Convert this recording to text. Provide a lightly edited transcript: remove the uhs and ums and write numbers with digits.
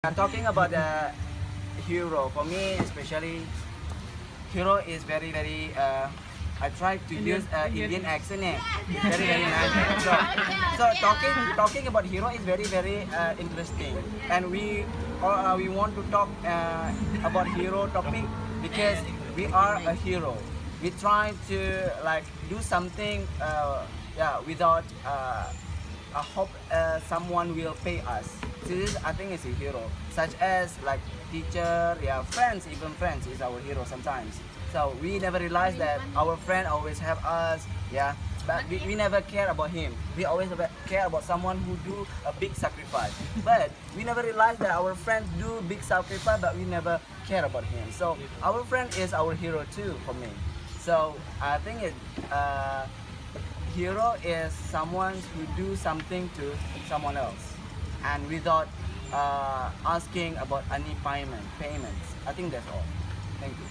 Talking about the hero, for me especially, hero is very I try to use Indian accent, very nice. So talking about hero is very interesting, and we want to talk about hero topic because we are a hero. We try to like do something without I hope someone will pay us. This I think is a hero, such as like teacher, friends, even friends is our hero sometimes. So we never realize that our friend always help us, but we never care about him. We always care about someone who do a big sacrifice. But we never realize that our friend do big sacrifice, but we never care about him. So our friend is our hero too for me. So I think hero is someone who do something to someone else and without asking about any payments. I think that's all. Thank you.